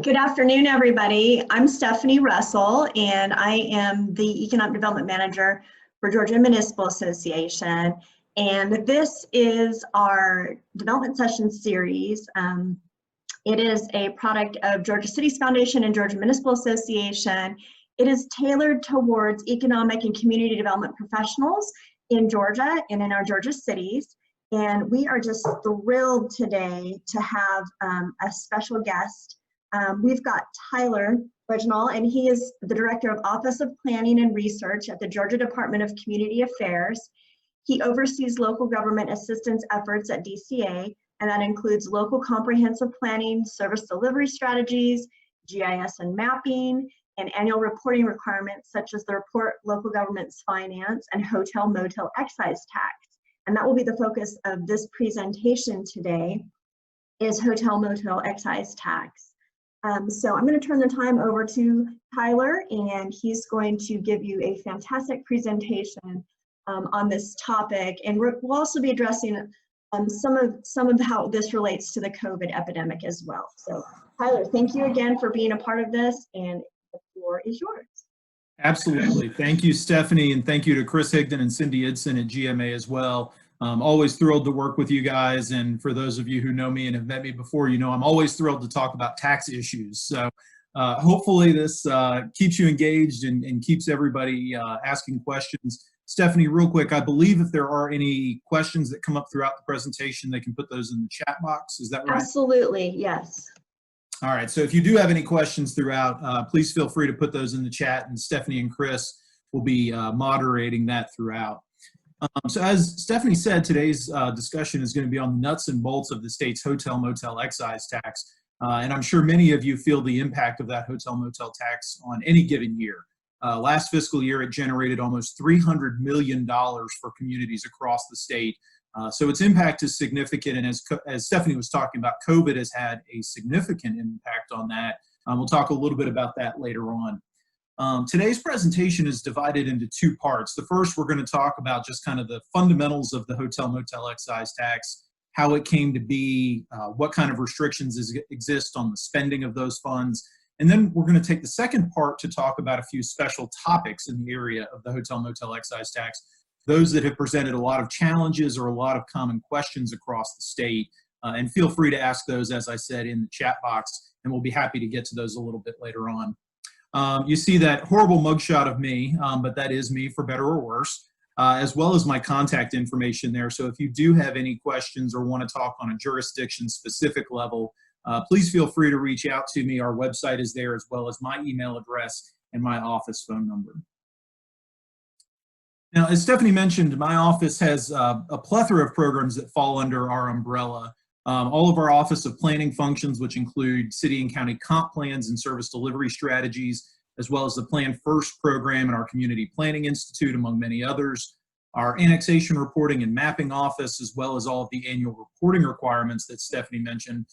Good afternoon, everybody. I'm Stephanie Russell, and I am the Economic Development Manager for Georgia Municipal Association. And this is our development session series. It is a product of Georgia Cities Foundation and Georgia Municipal Association. It is tailored towards economic and community development professionals in Georgia and in our Georgia cities. And we are just thrilled today to have a special guest. We've got Tyler Reginald, and he is the Director of Office of Planning and Research at the Georgia Department of Community Affairs. He oversees local government assistance efforts at DCA, and that includes local comprehensive planning, service delivery strategies, GIS and mapping, and annual reporting requirements such as the report local government's finance and hotel motel excise tax. And that will be the focus of this presentation today, is hotel motel excise tax. So I'm going to turn the time over to Tyler, and he's going to give you a fantastic presentation on this topic. And we'll also be addressing some of how this relates to the COVID epidemic as well. So Tyler, thank you again for being a part of this, and the floor is yours. Absolutely. Thank you, Stephanie, and thank you to Chris Higdon and Cindy Idson at GMA as well. Always thrilled to work with you guys, and for those of you who know me and have met me before, you know I'm always thrilled to talk about tax issues. So hopefully this keeps you engaged and keeps everybody asking questions. Stephanie, real quick, I believe if there are any questions that come up throughout the presentation, they can put those in the chat box. Is that right? Absolutely, yes. All right, so if you do have any questions throughout, please feel free to put those in the chat, and Stephanie and Chris will be moderating that throughout. So as Stephanie said, today's discussion is going to be on the nuts and bolts of the state's hotel motel excise tax. And I'm sure many of you feel the impact of that hotel motel tax on any given year. Last fiscal year, it generated almost $300 million for communities across the state. So its impact is significant. And as Stephanie was talking about, COVID has had a significant impact on that. We'll talk a little bit about that later on. Today's presentation is divided into two parts. The first, we're going to talk about just kind of the fundamentals of the hotel motel excise tax, how it came to be, what kind of restrictions exist on the spending of those funds. And then we're going to take the second part to talk about a few special topics in the area of the hotel motel excise tax, those that have presented a lot of challenges or a lot of common questions across the state. And feel free to ask those, as I said, in the chat box, and we'll be happy to get to those a little bit later on. You see that horrible mugshot of me, but that is me for better or worse, as well as my contact information there. So if you do have any questions or want to talk on a jurisdiction-specific level, please feel free to reach out to me. Our website is there, as well as my email address and my office phone number. Now, as Stephanie mentioned, my office has a plethora of programs that fall under our umbrella. All of our Office of Planning functions, which include city and county comp plans and service delivery strategies, as well as the Plan First program and our Community Planning Institute, among many others. Our annexation reporting and mapping office, as well as all of the annual reporting requirements that Stephanie mentioned.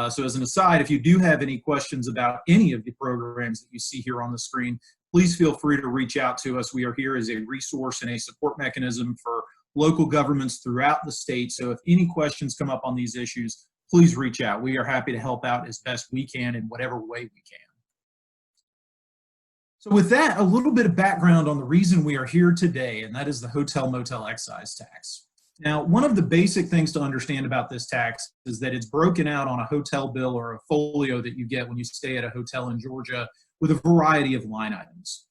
So as an aside, if you do have any questions about any of the programs that you see here on the screen, please feel free to reach out to us. We are here as a resource and a support mechanism for local governments throughout the state. So if any questions come up on these issues, please reach out. We are happy to help out as best we can in whatever way we can. So with that, a little bit of background on the reason we are here today, and that is the hotel motel excise tax. Now, one of the basic things to understand about this tax is that it's broken out on a hotel bill or a folio that you get when you stay at a hotel in Georgia with a variety of line items.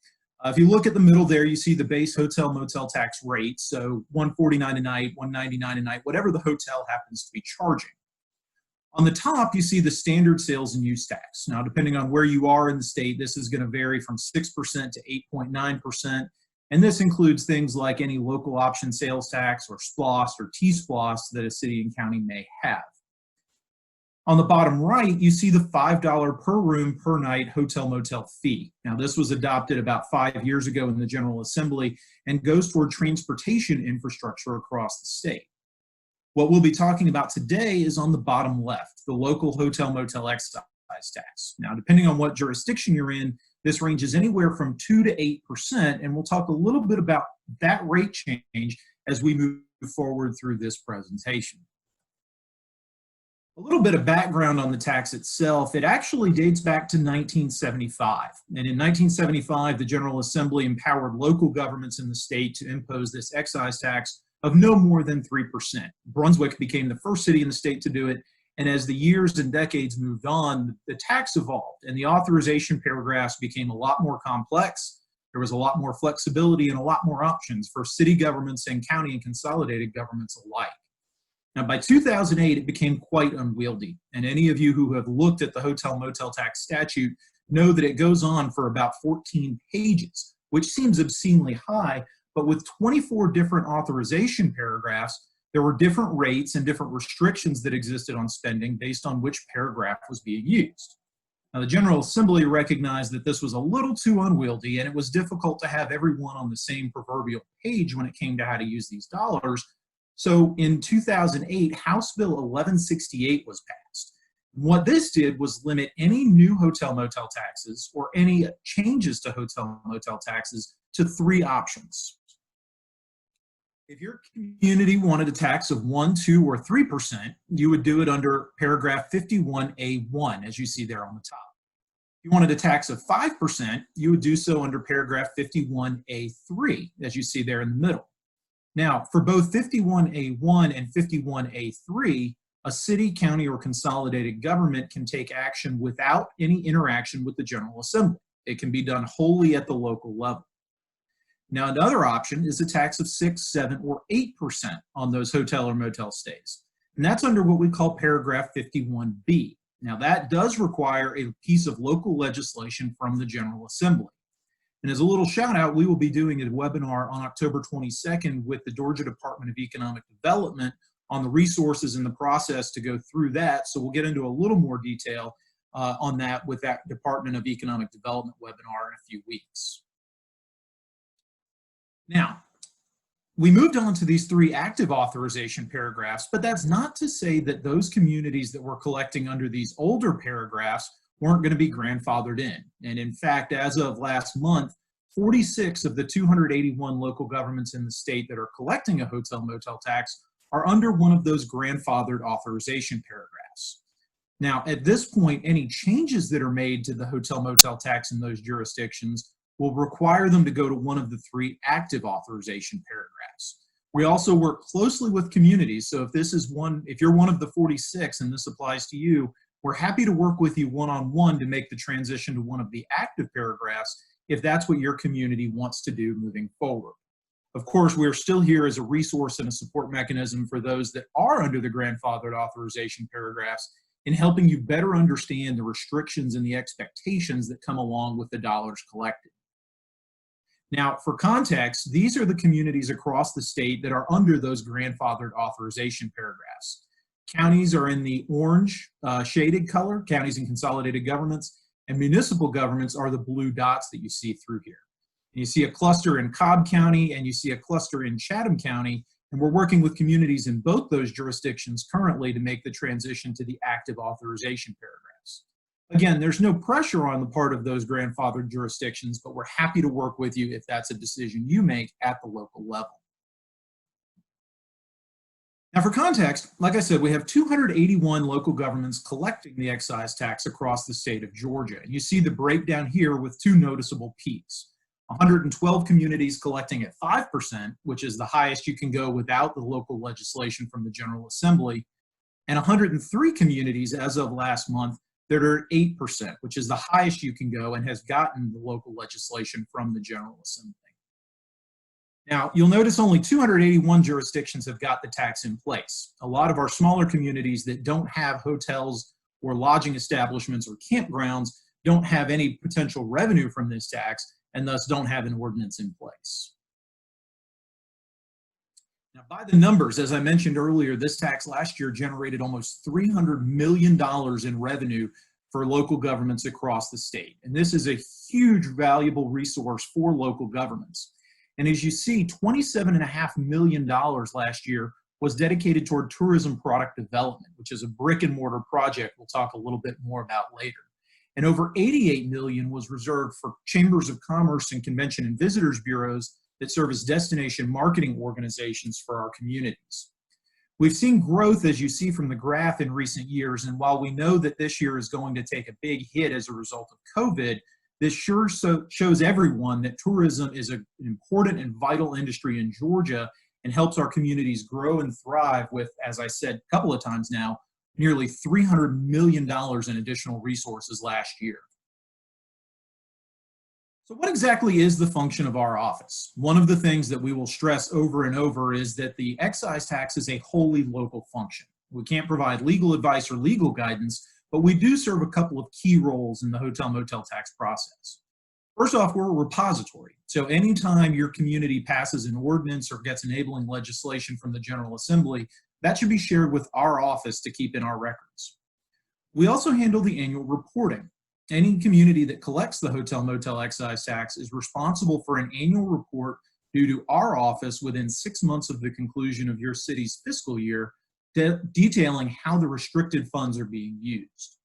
If you look at the middle there, you see the base hotel motel tax rate, so $149 a night, $199 a night, whatever the hotel happens to be charging. On the top, you see the standard sales and use tax. Now, depending on where you are in the state, this is going to vary from 6% to 8.9%, and this includes things like any local option sales tax or SPLOST or T-SPLOST that a city and county may have. On the bottom right, you see the $5 per room per night hotel motel fee. Now, this was adopted about 5 years ago in the General Assembly and goes toward transportation infrastructure across the state. What we'll be talking about today is on the bottom left, the local hotel motel excise tax. Now, depending on what jurisdiction you're in, this ranges anywhere from 2 to 8%, and we'll talk a little bit about that rate change as we move forward through this presentation. A little bit of background on the tax itself. It actually dates back to 1975. And in 1975, the General Assembly empowered local governments in the state to impose this excise tax of no more than 3%. Brunswick became the first city in the state to do it. And as the years and decades moved on, the tax evolved and the authorization paragraphs became a lot more complex. There was a lot more flexibility and a lot more options for city governments and county and consolidated governments alike. Now, by 2008, it became quite unwieldy, and any of you who have looked at the hotel motel tax statute know that it goes on for about 14 pages, which seems obscenely high, but with 24 different authorization paragraphs, there were different rates and different restrictions that existed on spending based on which paragraph was being used. Now, the General Assembly recognized that this was a little too unwieldy, and it was difficult to have everyone on the same proverbial page when it came to how to use these dollars. So in 2008, House Bill 1168 was passed. What this did was limit any new hotel motel taxes or any changes to hotel motel taxes to 3 options. If your community wanted a tax of 1, 2, or 3%, you would do it under paragraph 51A1, as you see there on the top. If you wanted a tax of 5%, you would do so under paragraph 51A3, as you see there in the middle. Now, for both 51A1 and 51A3, a city, county, or consolidated government can take action without any interaction with the General Assembly. It can be done wholly at the local level. Now, another option is a tax of 6, 7, or 8% on those hotel or motel stays. And that's under what we call paragraph 51B. Now, that does require a piece of local legislation from the General Assembly. And as a little shout out, we will be doing a webinar on October 22nd with the Georgia Department of Economic Development on the resources and the process to go through that. So we'll get into a little more detail on that with that Department of Economic Development webinar in a few weeks. Now, we moved on to these 3 active authorization paragraphs, but that's not to say that those communities that were collecting under these older paragraphs weren't going to be grandfathered in. And in fact, as of last month, 46 of the 281 local governments in the state that are collecting a hotel motel tax are under one of those grandfathered authorization paragraphs. Now, at this point, any changes that are made to the hotel motel tax in those jurisdictions will require them to go to one of the 3 active authorization paragraphs. We also work closely with communities. So if you're one of the 46 and this applies to you, we're happy to work with you one-on-one to make the transition to one of the active paragraphs if that's what your community wants to do moving forward. Of course, we're still here as a resource and a support mechanism for those that are under the grandfathered authorization paragraphs in helping you better understand the restrictions and the expectations that come along with the dollars collected. Now, for context, these are the communities across the state that are under those grandfathered authorization paragraphs. Counties are in the orange shaded color, counties and consolidated governments, and municipal governments are the blue dots that you see through here. And you see a cluster in Cobb County and you see a cluster in Chatham County, and we're working with communities in both those jurisdictions currently to make the transition to the active authorization paragraphs. Again, there's no pressure on the part of those grandfathered jurisdictions, but we're happy to work with you if that's a decision you make at the local level. Now, for context, like I said, we have 281 local governments collecting the excise tax across the state of Georgia. And you see the breakdown here with 2 noticeable peaks. 112 communities collecting at 5%, which is the highest you can go without the local legislation from the General Assembly, and 103 communities as of last month that are at 8%, which is the highest you can go and has gotten the local legislation from the General Assembly. Now, you'll notice only 281 jurisdictions have got the tax in place. A lot of our smaller communities that don't have hotels or lodging establishments or campgrounds don't have any potential revenue from this tax and thus don't have an ordinance in place. Now, by the numbers, as I mentioned earlier, this tax last year generated almost $300 million in revenue for local governments across the state. And this is a huge, valuable resource for local governments. And as you see, $27.5 million last year was dedicated toward tourism product development, which is a brick and mortar project we'll talk a little bit more about later. And over $88 million was reserved for chambers of commerce and convention and visitors bureaus that serve as destination marketing organizations for our communities. We've seen growth, as you see from the graph, in recent years, and while we know that this year is going to take a big hit as a result of COVID, this sure shows everyone that tourism is an important and vital industry in Georgia and helps our communities grow and thrive with, as I said a couple of times now, nearly $300 million in additional resources last year. So what exactly is the function of our office? One of the things that we will stress over and over is that the excise tax is a wholly local function. We can't provide legal advice or legal guidance, but we do serve a couple of key roles in the hotel motel tax process. First off, we're a repository. So anytime your community passes an ordinance or gets enabling legislation from the General Assembly, that should be shared with our office to keep in our records. We also handle the annual reporting. Any community that collects the hotel motel excise tax is responsible for an annual report due to our office within 6 months of the conclusion of your city's fiscal year, detailing how the restricted funds are being used.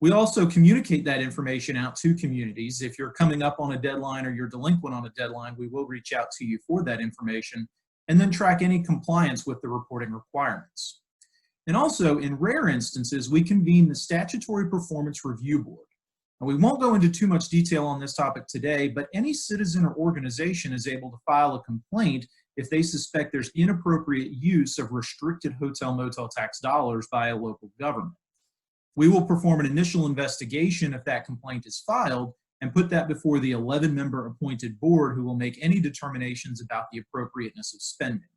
We also communicate that information out to communities. If you're coming up on a deadline or you're delinquent on a deadline, we will reach out to you for that information and then track any compliance with the reporting requirements. And also, in rare instances, we convene the Statutory Performance Review Board. Now, we won't go into too much detail on this topic today, but any citizen or organization is able to file a complaint if they suspect there's inappropriate use of restricted hotel motel tax dollars by a local government. We will perform an initial investigation if that complaint is filed and put that before the 11-member appointed board, who will make any determinations about the appropriateness of spending.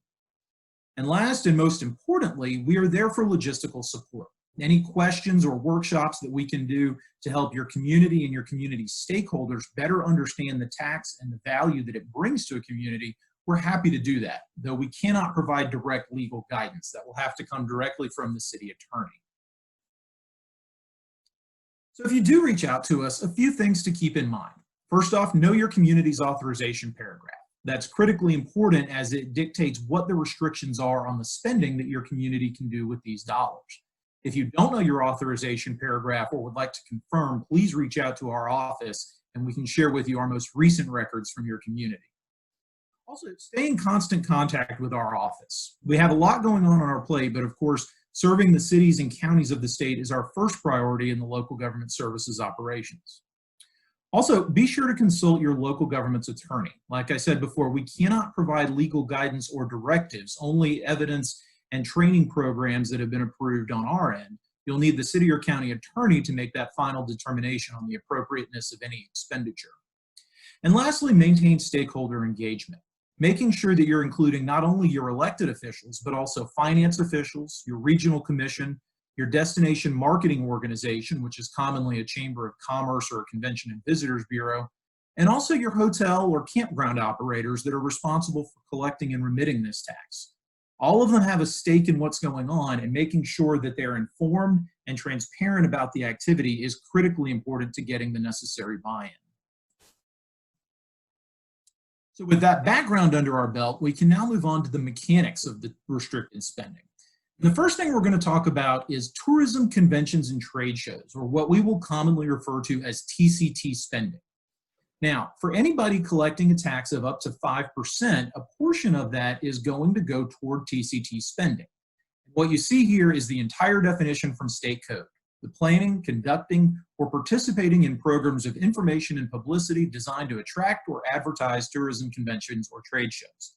And last and most importantly, we are there for logistical support. Any questions or workshops that we can do to help your community and your community stakeholders better understand the tax and the value that it brings to a community, we're happy to do that, though we cannot provide direct legal guidance. That will have to come directly from the city attorney. So if you do reach out to us, a few things to keep in mind. First off, know your community's authorization paragraph. That's critically important as it dictates what the restrictions are on the spending that your community can do with these dollars. If you don't know your authorization paragraph or would like to confirm, please reach out to our office and we can share with you our most recent records from your community. Also, stay in constant contact with our office. We have a lot going on our plate, but of course, serving the cities and counties of the state is our first priority in the local government services operations. Also, be sure to consult your local government's attorney. Like I said before, we cannot provide legal guidance or directives, only evidence and training programs that have been approved on our end. You'll need the city or county attorney to make that final determination on the appropriateness of any expenditure. And lastly, maintain stakeholder engagement, making sure that you're including not only your elected officials, but also finance officials, your regional commission, your destination marketing organization, which is commonly a chamber of commerce or a convention and visitors bureau, and also your hotel or campground operators that are responsible for collecting and remitting this tax. All of them have a stake in what's going on, and making sure that they're informed and transparent about the activity is critically important to getting the necessary buy-in. So with that background under our belt, we can now move on to the mechanics of the restricted spending. And the first thing we're going to talk about is tourism conventions and trade shows, or what we will commonly refer to as TCT spending. Now, for anybody collecting a tax of up to 5%, a portion of that is going to go toward TCT spending. What you see here is the entire definition from state code: the planning, conducting, or participating in programs of information and publicity designed to attract or advertise tourism conventions or trade shows.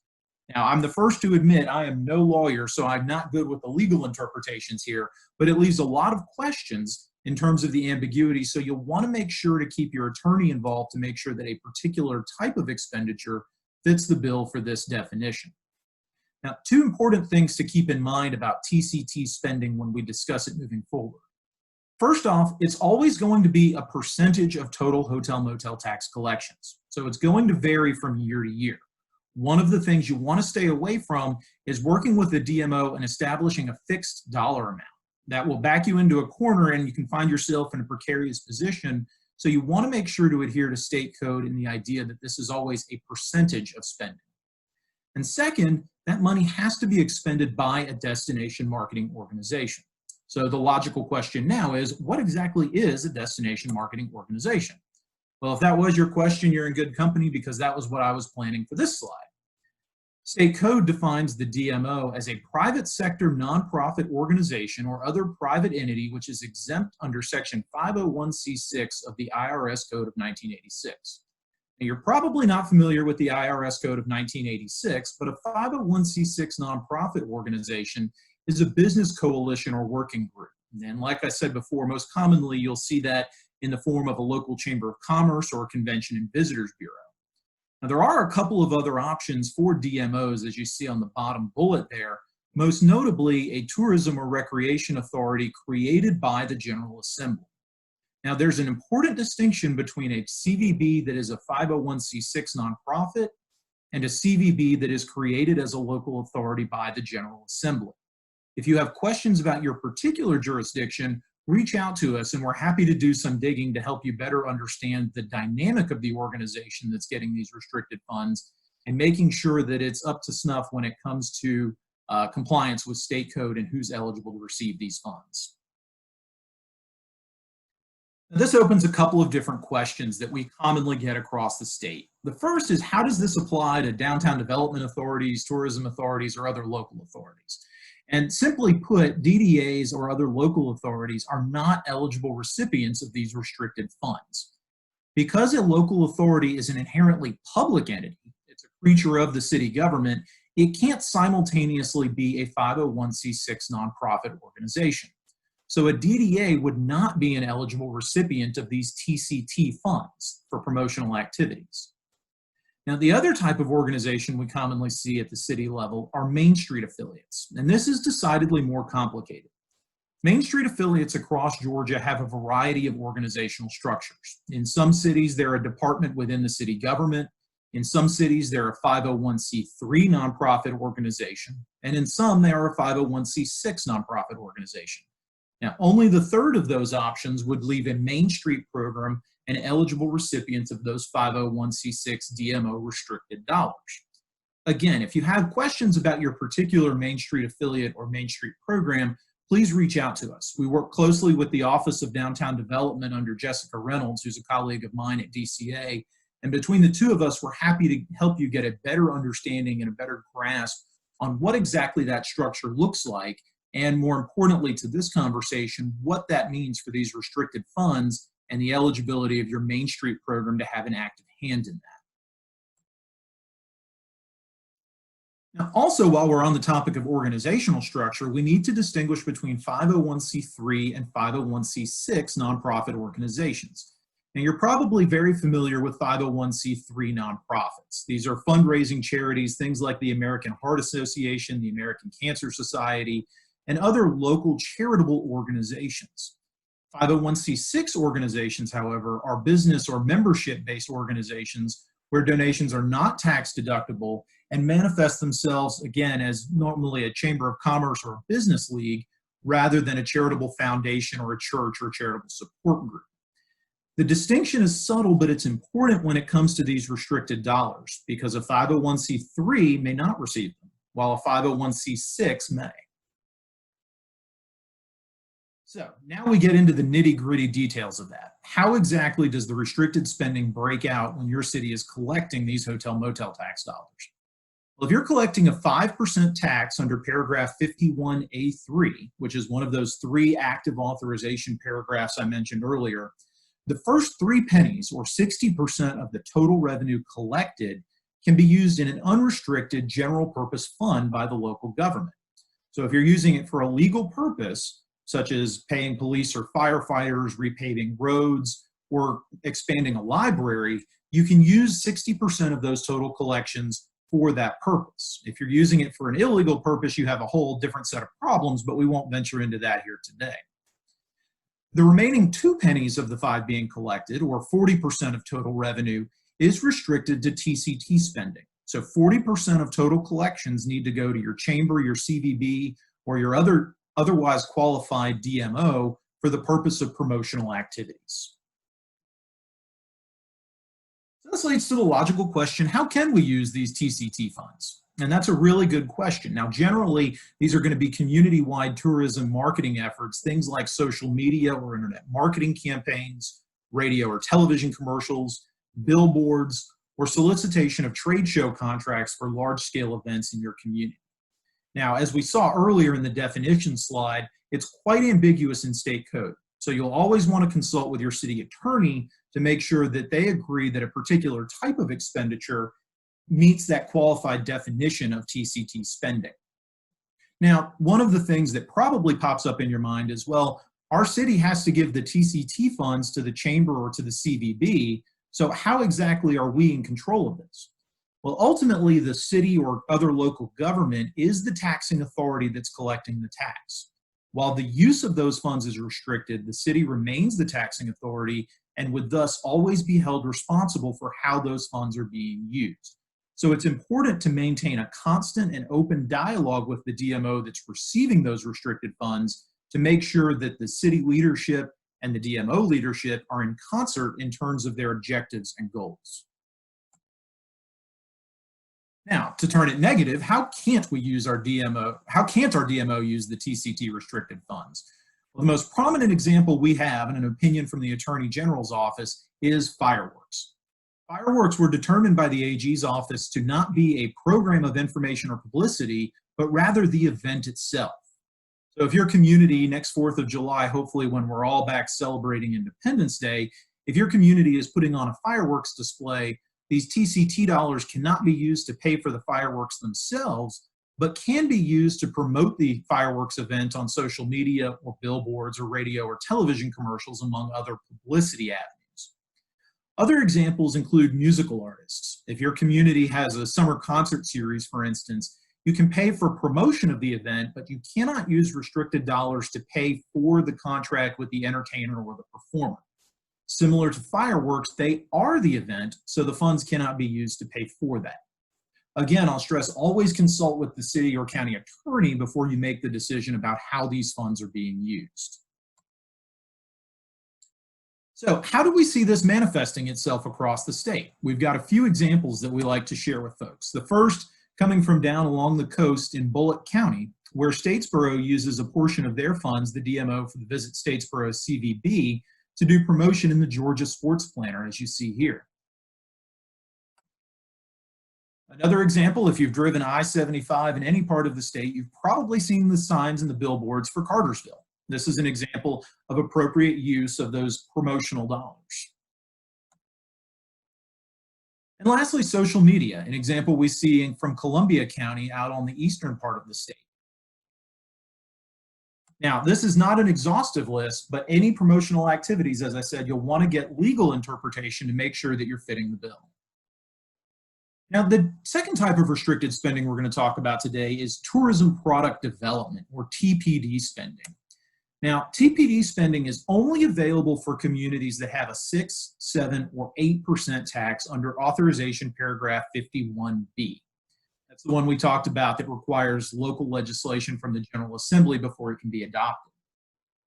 Now, I'm the first to admit I am no lawyer, so I'm not good with the legal interpretations here, but it leaves a lot of questions in terms of the ambiguity, so you'll want to make sure to keep your attorney involved to make sure that a particular type of expenditure fits the bill for this definition. Now, two important things to keep in mind about TCT spending when we discuss it moving forward. First off, it's always going to be a percentage of total hotel motel tax collections, so it's going to vary from year to year. One of the things you want to stay away from is working with the DMO and establishing a fixed dollar amount. That will back you into a corner and you can find yourself in a precarious position. So you want to make sure to adhere to state code and the idea that this is always a percentage of spending. And second, that money has to be expended by a destination marketing organization. So the logical question now is, what exactly is a destination marketing organization? Well, if that was your question, you're in good company, because that was what I was planning for this slide. State code defines the DMO as a private sector nonprofit organization or other private entity which is exempt under Section 501c6 of the IRS Code of 1986. Now, you're probably not familiar with the IRS Code of 1986, but a 501c6 nonprofit organization is a business coalition or working group. And like I said before, most commonly you'll see that in the form of a local chamber of commerce or a convention and visitors bureau. Now, there are a couple of other options for DMOs, as you see on the bottom bullet there, most notably a tourism or recreation authority created by the General Assembly. Now, there's an important distinction between a CVB that is a 501c6 nonprofit and a CVB that is created as a local authority by the General Assembly. If you have questions about your particular jurisdiction, reach out to us and we're happy to do some digging to help you better understand the dynamic of the organization that's getting these restricted funds and making sure that it's up to snuff when it comes to compliance with state code and who's eligible to receive these funds. Now, this opens a couple of different questions that we commonly get across the state. The first is, how does this apply to downtown development authorities, tourism authorities, or other local authorities? And simply put, DDAs or other local authorities are not eligible recipients of these restricted funds. Because a local authority is an inherently public entity, it's a creature of the city government, it can't simultaneously be a 501c6 nonprofit organization. So a DDA would not be an eligible recipient of these TCT funds for promotional activities. Now, the other type of organization we commonly see at the city level are Main Street affiliates, and this is decidedly more complicated. Main Street affiliates across Georgia have a variety of organizational structures. In some cities, they're a department within the city government. In some cities, they're a 501c3 nonprofit organization, and in some, they are a 501c6 nonprofit organization. Now, only the third of those options would leave a Main Street program and eligible recipients of those 501c6 DMO restricted dollars. Again, if you have questions about your particular Main Street affiliate or Main Street program, please reach out to us. We work closely with the Office of Downtown Development under Jessica Reynolds, who's a colleague of mine at DCA, and between the two of us, we're happy to help you get a better understanding and a better grasp on what exactly that structure looks like, and more importantly to this conversation, what that means for these restricted funds and the eligibility of your Main Street program to have an active hand in that. Now, also, while we're on the topic of organizational structure, we need to distinguish between 501c3 and 501c6 nonprofit organizations. Now, you're probably very familiar with 501c3 nonprofits. These are fundraising charities, things like the American Heart Association, the American Cancer Society, and other local charitable organizations. 501c6 organizations, however, are business or membership-based organizations where donations are not tax deductible and manifest themselves, again, as normally a chamber of commerce or a business league rather than a charitable foundation or a church or charitable support group. The distinction is subtle, but it's important when it comes to these restricted dollars because a 501c3 may not receive them, while a 501c6 may. So now we get into the nitty-gritty details of that. How exactly does the restricted spending break out when your city is collecting these hotel motel tax dollars? Well, if you're collecting a 5% tax under paragraph 51A3, which is one of those 3 active authorization paragraphs I mentioned earlier, the first 3 pennies, or 60% of the total revenue collected, can be used in an unrestricted general purpose fund by the local government. So if you're using it for a legal purpose, such as paying police or firefighters, repaving roads, or expanding a library, you can use 60% of those total collections for that purpose. If you're using it for an illegal purpose, you have a whole different set of problems, but we won't venture into that here today. The remaining 2 pennies of the 5 being collected, or 40% of total revenue, is restricted to TCT spending. So 40% of total collections need to go to your chamber, your CVB, or your otherwise qualified DMO for the purpose of promotional activities. So this leads to the logical question, how can we use these TCT funds? And that's a really good question. Now, generally, these are going to be community-wide tourism marketing efforts, things like social media or internet marketing campaigns, radio or television commercials, billboards, or solicitation of trade show contracts for large-scale events in your community. Now, as we saw earlier in the definition slide, it's quite ambiguous in state code. So you'll always want to consult with your city attorney to make sure that they agree that a particular type of expenditure meets that qualified definition of TCT spending. Now, one of the things that probably pops up in your mind is, well, our city has to give the TCT funds to the chamber or to the CVB, so how exactly are we in control of this? Well, ultimately, the city or other local government is the taxing authority that's collecting the tax. While the use of those funds is restricted, the city remains the taxing authority and would thus always be held responsible for how those funds are being used. So it's important to maintain a constant and open dialogue with the DMO that's receiving those restricted funds to make sure that the city leadership and the DMO leadership are in concert in terms of their objectives and goals. Now, to turn it negative, how can't we use our DMO? How can't our DMO use the TCT restricted funds? Well, the most prominent example we have, and an opinion from the Attorney General's office, is fireworks. Fireworks were determined by the AG's office to not be a program of information or publicity, but rather the event itself. So if your community, next 4th of July, hopefully when we're all back celebrating Independence Day, if your community is putting on a fireworks display, these TCT dollars cannot be used to pay for the fireworks themselves, but can be used to promote the fireworks event on social media or billboards or radio or television commercials, among other publicity avenues. Other examples include musical artists. If your community has a summer concert series, for instance, you can pay for promotion of the event, but you cannot use restricted dollars to pay for the contract with the entertainer or the performer. Similar to fireworks, they are the event, so the funds cannot be used to pay for that. Again, I'll stress, always consult with the city or county attorney before you make the decision about how these funds are being used. So how do we see this manifesting itself across the state? We've got a few examples that we like to share with folks. The first coming from down along the coast in Bullitt County, where Statesboro uses a portion of their funds, the DMO for the Visit Statesboro CVB, to do promotion in the Georgia Sports Planner, as you see here. Another example, if you've driven I-75 in any part of the state, you've probably seen the signs and the billboards for Cartersville. This is an example of appropriate use of those promotional dollars. And lastly, social media, an example we see from Columbia County out on the eastern part of the state. Now, this is not an exhaustive list, but any promotional activities, as I said, you'll want to get legal interpretation to make sure that you're fitting the bill. Now, the second type of restricted spending we're going to talk about today is tourism product development, or TPD spending. Now, TPD spending is only available for communities that have a 6, 7, or 8% tax under authorization paragraph 51B. That's the one we talked about that requires local legislation from the General Assembly before it can be adopted.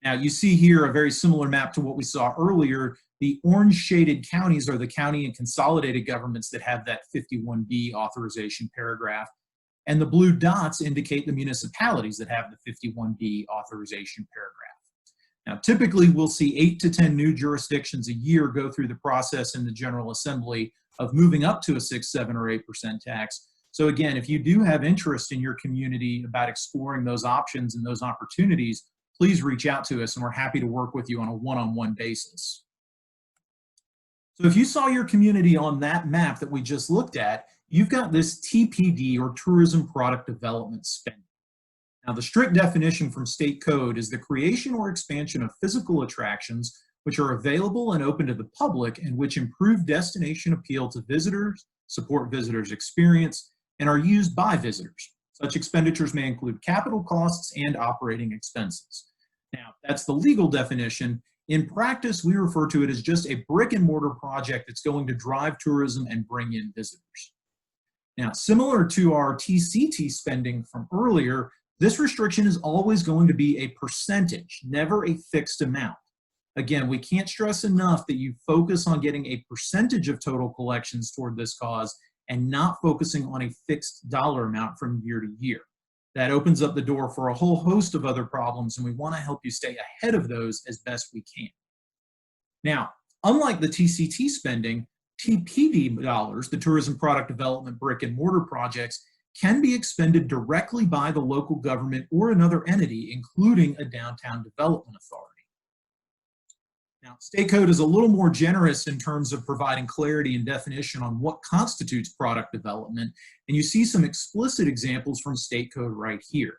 Now, you see here a very similar map to what we saw earlier. The orange shaded counties are the county and consolidated governments that have that 51B authorization paragraph. And the blue dots indicate the municipalities that have the 51B authorization paragraph. Now, typically we'll see 8 to 10 new jurisdictions a year go through the process in the General Assembly of moving up to a 6, 7, or 8% tax. So again, if you do have interest in your community about exploring those options and those opportunities, please reach out to us and we're happy to work with you on a one-on-one basis. So if you saw your community on that map that we just looked at, you've got this TPD, or tourism product development spending. Now, the strict definition from state code is the creation or expansion of physical attractions which are available and open to the public and which improve destination appeal to visitors, support visitors' experience, and are used by visitors. Such expenditures may include capital costs and operating expenses. Now, that's the legal definition. In practice, we refer to it as just a brick and mortar project that's going to drive tourism and bring in visitors. Now, similar to our TCT spending from earlier, this restriction is always going to be a percentage, never a fixed amount. Again, we can't stress enough that you focus on getting a percentage of total collections toward this cause and not focusing on a fixed dollar amount from year to year. That opens up the door for a whole host of other problems, and we want to help you stay ahead of those as best we can. Now, unlike the TCT spending, TPD dollars, the tourism product development brick and mortar projects, can be expended directly by the local government or another entity, including a downtown development authority. Now, state code is a little more generous in terms of providing clarity and definition on what constitutes product development, and you see some explicit examples from state code right here.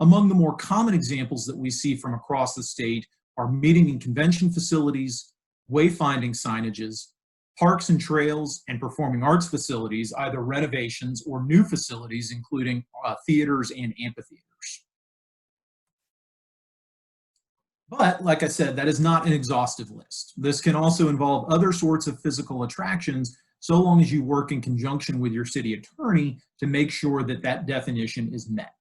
Among the more common examples that we see from across the state are meeting and convention facilities, wayfinding signages, parks and trails, and performing arts facilities, either renovations or new facilities, including theaters and amphitheaters. But, like I said, that is not an exhaustive list. This can also involve other sorts of physical attractions, so long as you work in conjunction with your city attorney to make sure that that definition is met.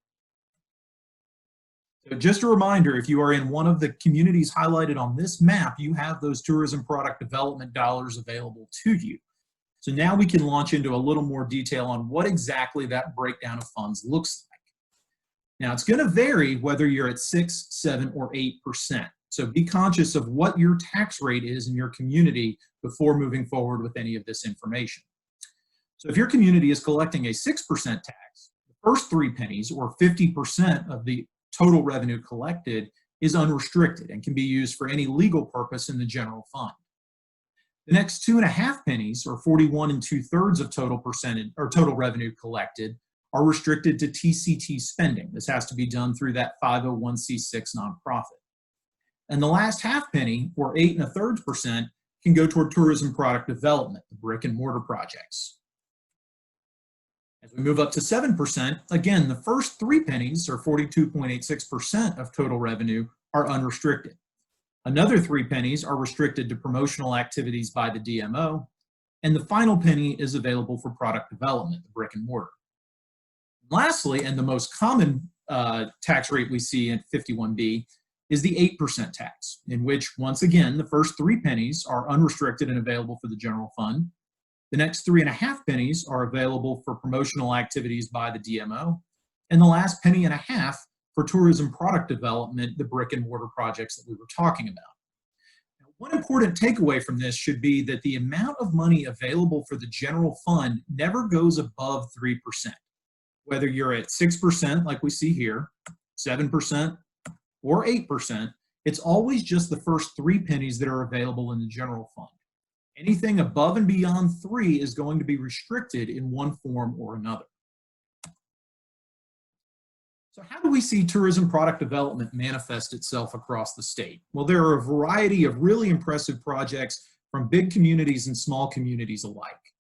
So just a reminder, if you are in one of the communities highlighted on this map, you have those tourism product development dollars available to you. So now we can launch into a little more detail on what exactly that breakdown of funds looks like. Now, it's going to vary whether you're at 6, 7, or 8%. So be conscious of what your tax rate is in your community before moving forward with any of this information. So if your community is collecting a 6% tax, the first 3 pennies, or 50% of the total revenue collected, is unrestricted and can be used for any legal purpose in the general fund. The next 2.5 pennies, or 41 2/3 of total revenue collected, are restricted to TCT spending. This has to be done through that 501c6 nonprofit. And the last 1/2 penny, or 8 1/3%, can go toward tourism product development, the brick and mortar projects. As we move up to 7%, again, the first 3 pennies, or 42.86% of total revenue, are unrestricted. Another 3 pennies are restricted to promotional activities by the DMO, and the final penny is available for product development, the brick and mortar. Lastly, and the most common tax rate we see in 51B, is the 8% tax, in which, once again, the first 3 pennies are unrestricted and available for the general fund. The next 3.5 pennies are available for promotional activities by the DMO, and the last 1.5 pennies for tourism product development, the brick and mortar projects that we were talking about. Now, one important takeaway from this should be that the amount of money available for the general fund never goes above 3%. Whether you're at 6%, like we see here, 7%, or 8%, it's always just the first 3 pennies that are available in the general fund. Anything above and beyond 3 is going to be restricted in one form or another. So how do we see tourism product development manifest itself across the state? Well, there are a variety of really impressive projects from big communities and small communities alike.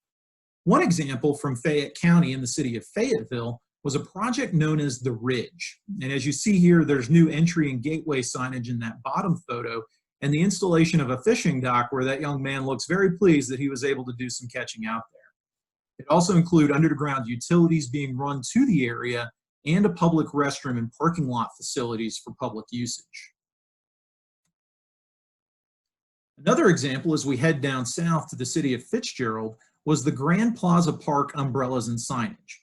One example from Fayette County in the city of Fayetteville was a project known as The Ridge. And as you see here, there's new entry and gateway signage in that bottom photo, and the installation of a fishing dock where that young man looks very pleased that he was able to do some catching out there. It also includes underground utilities being run to the area and a public restroom and parking lot facilities for public usage. Another example, as we head down south to the city of Fitzgerald, was the Grand Plaza Park umbrellas and signage.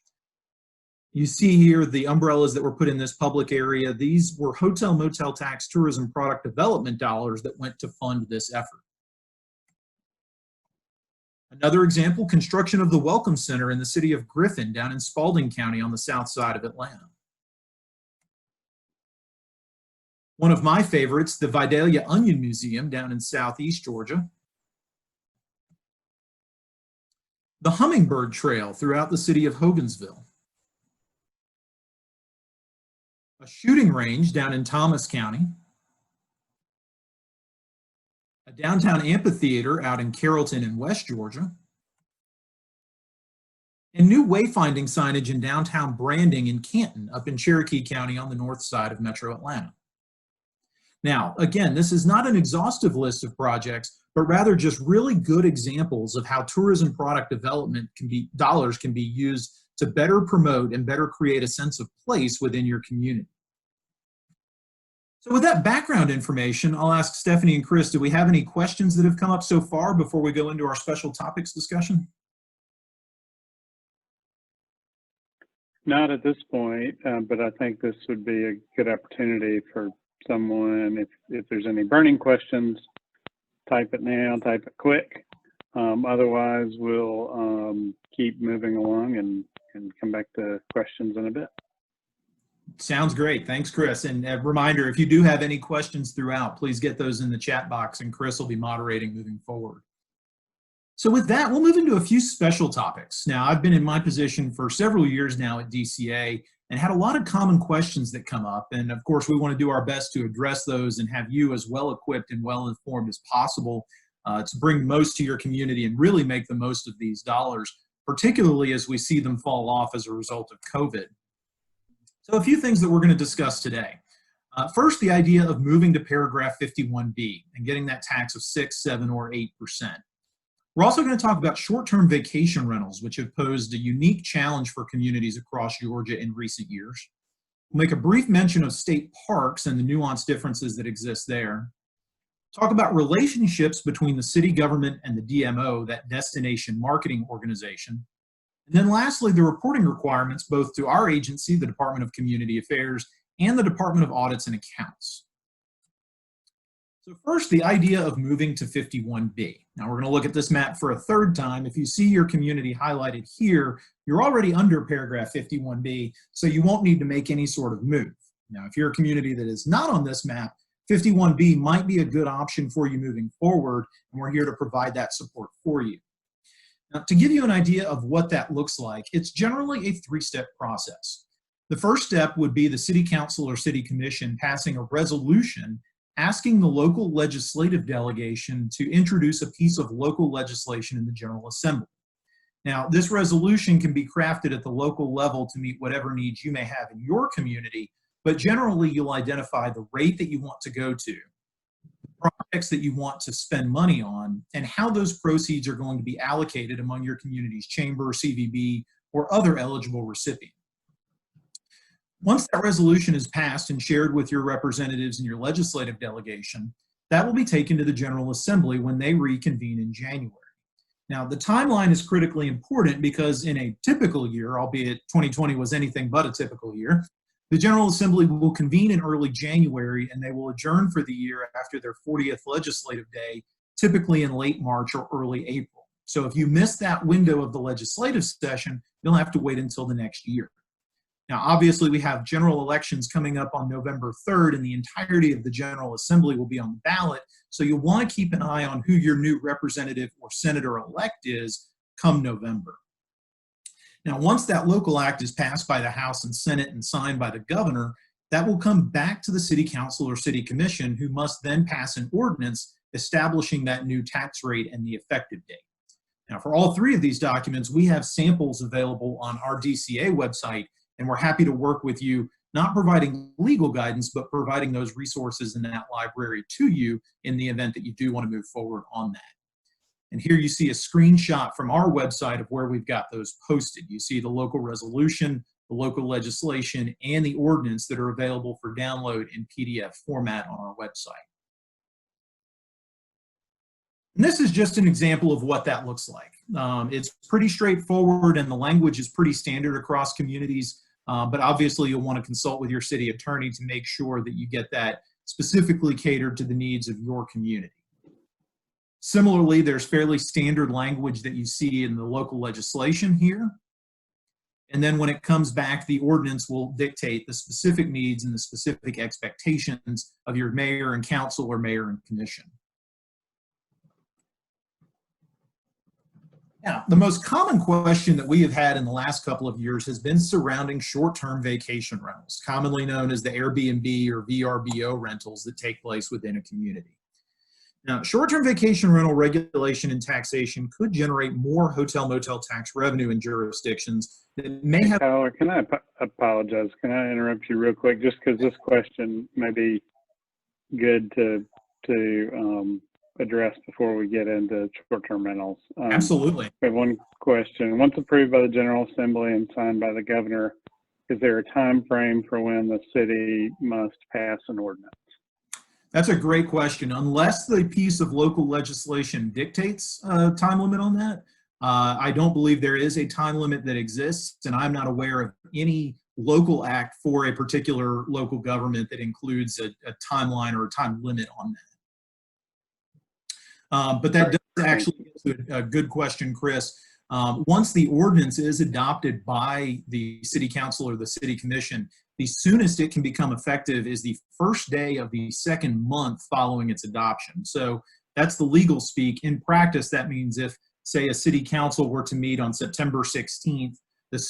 You see here the umbrellas that were put in this public area. These were hotel motel tax tourism product development dollars that went to fund this effort. Another example, construction of the Welcome Center in the city of Griffin down in Spalding County on the south side of Atlanta. One of my favorites, the Vidalia Onion Museum down in southeast Georgia. The Hummingbird Trail throughout the city of Hogansville. A shooting range down in Thomas County. A downtown amphitheater out in Carrollton in West Georgia. And new wayfinding signage and downtown branding in Canton up in Cherokee County on the north side of Metro Atlanta. Now, again, this is not an exhaustive list of projects, but rather just really good examples of how tourism product development dollars can be used to better promote and better create a sense of place within your community. So with that background information, I'll ask Stephanie and Chris, do we have any questions that have come up so far before we go into our special topics discussion? Not at this point, but I think this would be a good opportunity for someone, if there's any burning questions, type it now, type it quick. Otherwise, we'll keep moving along and come back to questions in a bit. Sounds great. Thanks, Chris. And a reminder, if you do have any questions throughout, please get those in the chat box and Chris will be moderating moving forward. So with that, we'll move into a few special topics. Now, I've been in my position for several years now at DCA and had a lot of common questions that come up. And of course, we want to do our best to address those and have you as well equipped and well informed as possible to bring most to your community and really make the most of these dollars, particularly as we see them fall off as a result of COVID. So a few things that we're going to discuss today. First, the idea of moving to paragraph 51B and getting that tax of 6, 7, or 8%. We're also going to talk about short-term vacation rentals, which have posed a unique challenge for communities across Georgia in recent years. We'll make a brief mention of state parks and the nuanced differences that exist there. Talk about relationships between the city government and the DMO, that destination marketing organization. And then lastly, the reporting requirements both to our agency, the Department of Community Affairs, and the Department of Audits and Accounts. So first, the idea of moving to 51B. Now we're going to look at this map for a third time. If you see your community highlighted here, you're already under paragraph 51B, so you won't need to make any sort of move. Now, if you're a community that is not on this map, 51B might be a good option for you moving forward, and we're here to provide that support for you. Now, to give you an idea of what that looks like, it's generally a three-step process. The first step would be the City Council or City Commission passing a resolution asking the local legislative delegation to introduce a piece of local legislation in the General Assembly. Now, this resolution can be crafted at the local level to meet whatever needs you may have in your community, but generally you'll identify the rate that you want to go to, projects that you want to spend money on, and how those proceeds are going to be allocated among your community's chamber, CVB, or other eligible recipient. Once that resolution is passed and shared with your representatives and your legislative delegation, that will be taken to the General Assembly when they reconvene in January. Now, the timeline is critically important because in a typical year, albeit 2020 was anything but a typical year, the General Assembly will convene in early January and they will adjourn for the year after their 40th legislative day, typically in late March or early April. So if you miss that window of the legislative session, you'll have to wait until the next year. Now, obviously, we have general elections coming up on November 3rd, and the entirety of the General Assembly will be on the ballot, so you'll want to keep an eye on who your new representative or senator-elect is come November. Now, once that local act is passed by the House and Senate and signed by the governor, that will come back to the City Council or City Commission, who must then pass an ordinance establishing that new tax rate and the effective date. Now, for all three of these documents, we have samples available on our DCA website, and we're happy to work with you, not providing legal guidance, but providing those resources in that library to you in the event that you do want to move forward on that. And here you see a screenshot from our website of where we've got those posted. You see the local resolution, the local legislation, and the ordinance that are available for download in PDF format on our website. And this is just an example of what that looks like. It's pretty straightforward and the language is pretty standard across communities, but obviously you'll want to consult with your city attorney to make sure that you get that specifically catered to the needs of your community. Similarly, there's fairly standard language that you see in the local legislation here. And then when it comes back, the ordinance will dictate the specific needs and the specific expectations of your mayor and council or mayor and commission. Now, the most common question that we have had in the last couple of years has been surrounding short-term vacation rentals, commonly known as the Airbnb or VRBO rentals that take place within a community. Now, short-term vacation rental regulation and taxation could generate more hotel-motel tax revenue in jurisdictions that may have— Tyler, can I apologize? Can I interrupt you real quick? Just because this question may be good to address before we get into short-term rentals. Absolutely. We have one question. Once approved by the General Assembly and signed by the governor, is there a time frame for when the city must pass an ordinance? That's a great question. Unless the piece of local legislation dictates a time limit on that, I don't believe there is a time limit that exists, and I'm not aware of any local act for a particular local government that includes a timeline or a time limit on that. But that does actually get to a good question, Chris. Once the ordinance is adopted by the city council or the city commission, the soonest it can become effective is the first day of the second month following its adoption. So that's the legal speak. In practice, that means if, say, a city council were to meet on September 16th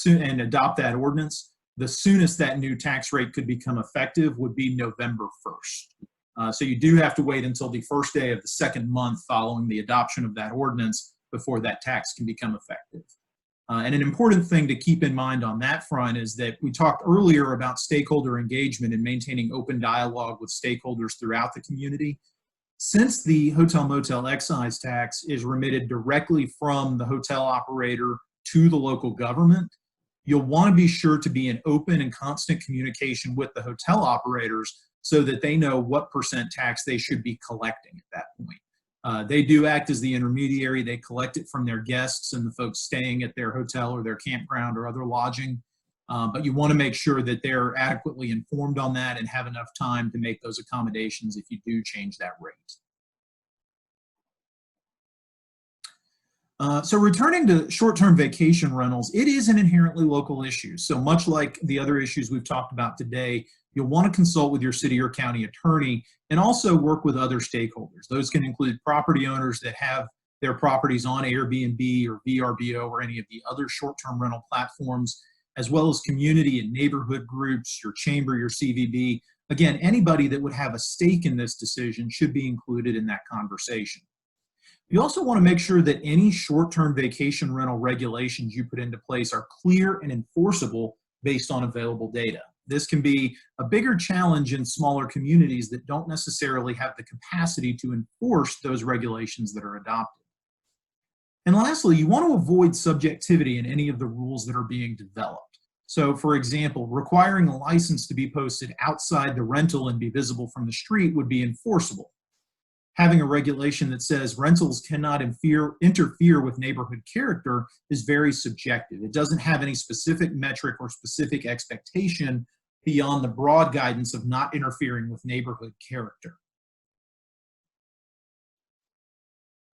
and adopt that ordinance, the soonest that new tax rate could become effective would be November 1st. So you do have to wait until the first day of the second month following the adoption of that ordinance before that tax can become effective. And an important thing to keep in mind on that front is that we talked earlier about stakeholder engagement and maintaining open dialogue with stakeholders throughout the community. Since the hotel motel excise tax is remitted directly from the hotel operator to the local government, you'll want to be sure to be in open and constant communication with the hotel operators so that they know what % tax they should be collecting at that point. They do act as the intermediary. They collect it from their guests and the folks staying at their hotel or their campground or other lodging. But you want to make sure that they're adequately informed on that and have enough time to make those accommodations if you do change that rate. So returning to short-term vacation rentals, it is an inherently local issue. So much like the other issues we've talked about today, you'll want to consult with your city or county attorney and also work with other stakeholders. Those can include property owners that have their properties on Airbnb or VRBO or any of the other short-term rental platforms, as well as community and neighborhood groups, your chamber, your CVB. Again, anybody that would have a stake in this decision should be included in that conversation. You also want to make sure that any short-term vacation rental regulations you put into place are clear and enforceable based on available data. This can be a bigger challenge in smaller communities that don't necessarily have the capacity to enforce those regulations that are adopted. And lastly, you want to avoid subjectivity in any of the rules that are being developed. So for example, requiring a license to be posted outside the rental and be visible from the street would be enforceable. Having a regulation that says rentals cannot interfere with neighborhood character is very subjective. It doesn't have any specific metric or specific expectation beyond the broad guidance of not interfering with neighborhood character.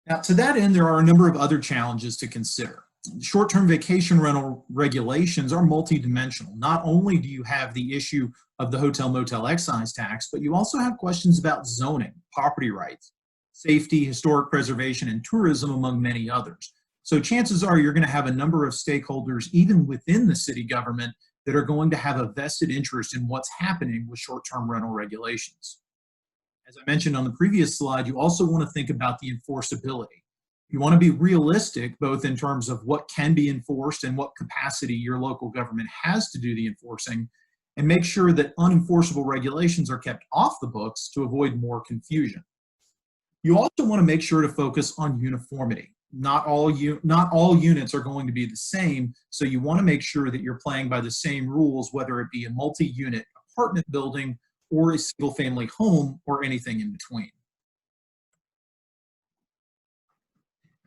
Now, to that end, there are a number of other challenges to consider. Short-term vacation rental regulations are multidimensional. Not only do you have the issue of the hotel motel excise tax, but you also have questions about zoning, property rights, safety, historic preservation, and tourism, among many others. So chances are you're going to have a number of stakeholders, even within the city government, that are going to have a vested interest in what's happening with short-term rental regulations. As I mentioned on the previous slide, you also want to think about the enforceability. You want to be realistic, both in terms of what can be enforced and what capacity your local government has to do the enforcing, and make sure that unenforceable regulations are kept off the books to avoid more confusion. You also want to make sure to focus on uniformity. Not all units are going to be the same, so you want to make sure that you're playing by the same rules, whether it be a multi-unit apartment building or a single-family home or anything in between.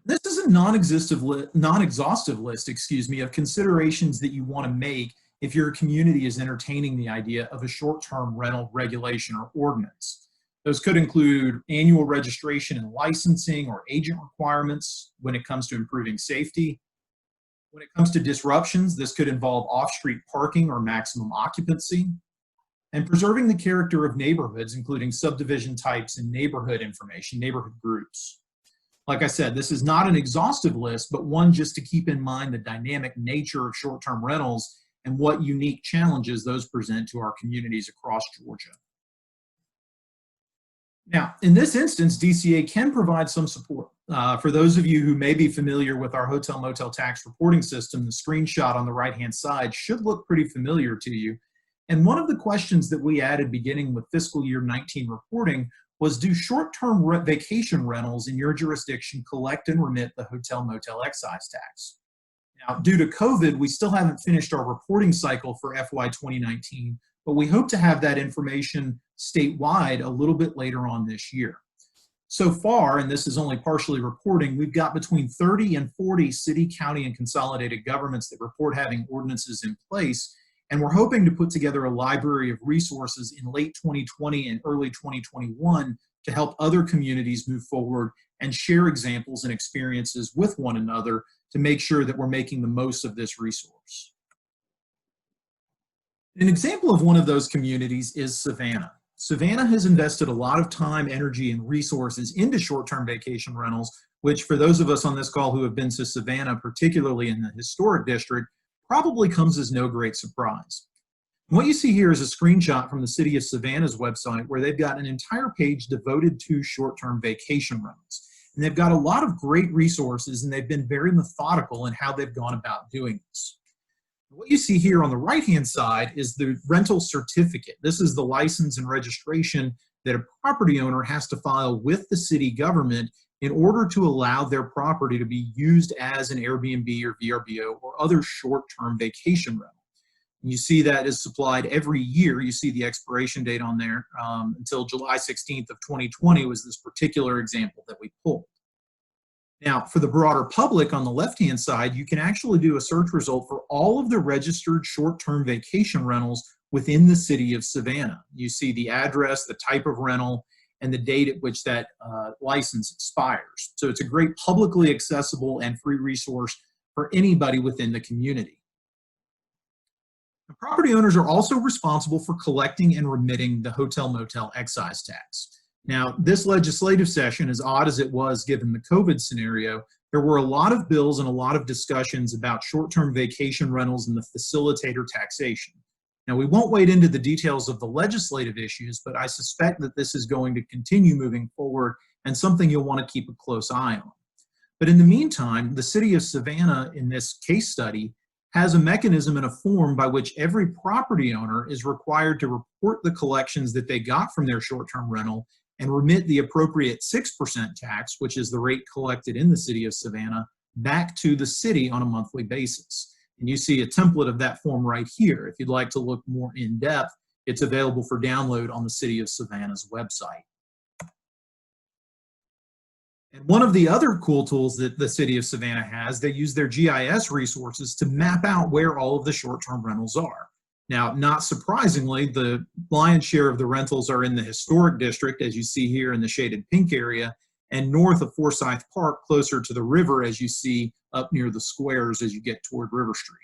This is a non-exhaustive list, of considerations that you want to make if your community is entertaining the idea of a short-term rental regulation or ordinance. Those could include annual registration and licensing or agent requirements when it comes to improving safety. When it comes to disruptions, this could involve off-street parking or maximum occupancy. And preserving the character of neighborhoods, including subdivision types and neighborhood information, neighborhood groups. Like I said, this is not an exhaustive list, but one just to keep in mind the dynamic nature of short-term rentals and what unique challenges those present to our communities across Georgia. Now, in this instance, DCA can provide some support. For those of you who may be familiar with our hotel motel tax reporting system, the screenshot on the right-hand side should look pretty familiar to you. And one of the questions that we added beginning with fiscal year 19 reporting was, do short-term vacation rentals in your jurisdiction collect and remit the hotel motel excise tax? Now, due to COVID, we still haven't finished our reporting cycle for FY 2019, but we hope to have that information statewide a little bit later on this year. So far, and this is only partially reporting, we've got between 30 and 40 city, county, and consolidated governments that report having ordinances in place, And we're hoping to put together a library of resources in late 2020 and early 2021 to help other communities move forward and share examples and experiences with one another to make sure that we're making the most of this resource. An example of one of those communities is Savannah. Savannah has invested a lot of time, energy, and resources into short-term vacation rentals, which for those of us on this call who have been to Savannah, particularly in the historic district, probably comes as no great surprise. What you see here is a screenshot from the city of Savannah's website where they've got an entire page devoted to short-term vacation rentals. And they've got a lot of great resources, and they've been very methodical in how they've gone about doing this. What you see here on the right-hand side is the rental certificate. This is the license and registration that a property owner has to file with the city government in order to allow their property to be used as an Airbnb or VRBO or other short-term vacation rental. And you see that is supplied every year. You see the expiration date on there until July 16th of 2020 was this particular example that we pulled. Now, for the broader public on the left-hand side, you can actually do a search result for all of the registered short-term vacation rentals within the city of Savannah. You see the address, the type of rental, and the date at which that license expires. So it's a great publicly accessible and free resource for anybody within the community. The property owners are also responsible for collecting and remitting the hotel motel excise tax. Now, this legislative session, as odd as it was given the COVID scenario, there were a lot of bills and a lot of discussions about short-term vacation rentals and the facilitator taxation. Now, we won't wade into the details of the legislative issues, but I suspect that this is going to continue moving forward and something you'll want to keep a close eye on. But in the meantime, the city of Savannah in this case study has a mechanism and a form by which every property owner is required to report the collections that they got from their short-term rental and remit the appropriate 6% tax, which is the rate collected in the city of Savannah, back to the city on a monthly basis. And you see a template of that form right here. If you'd like to look more in depth, it's available for download on the city of Savannah's website. And one of the other cool tools that the city of Savannah has, they use their GIS resources to map out where all of the short-term rentals are. Now, not surprisingly, the lion's share of the rentals are in the historic district, as you see here in the shaded pink area, and north of Forsyth Park, closer to the river, as you see up near the squares as you get toward River Street.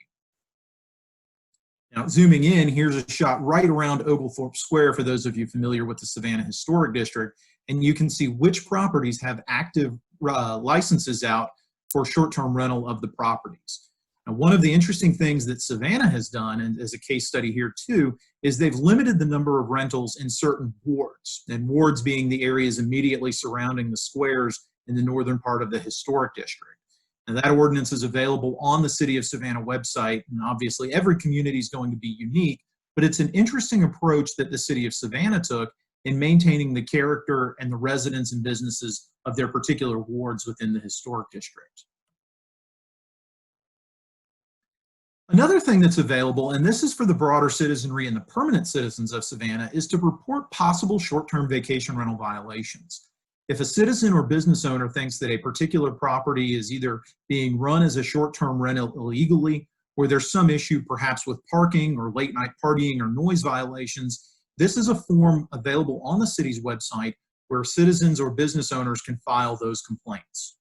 Now, zooming in, here's a shot right around Oglethorpe Square for those of you familiar with the Savannah Historic District, and you can see which properties have active licenses out for short-term rental of the properties. Now, one of the interesting things that Savannah has done, and as a case study here too, is they've limited the number of rentals in certain wards, and wards being the areas immediately surrounding the squares in the northern part of the historic district. And that ordinance is available on the City of Savannah website, and obviously every community is going to be unique, but it's an interesting approach that the City of Savannah took in maintaining the character and the residents and businesses of their particular wards within the historic district. Another thing that's available, and this is for the broader citizenry and the permanent citizens of Savannah, is to report possible short-term vacation rental violations. If a citizen or business owner thinks that a particular property is either being run as a short-term rental illegally, or there's some issue perhaps with parking or late night partying or noise violations, this is a form available on the city's website where citizens or business owners can file those complaints.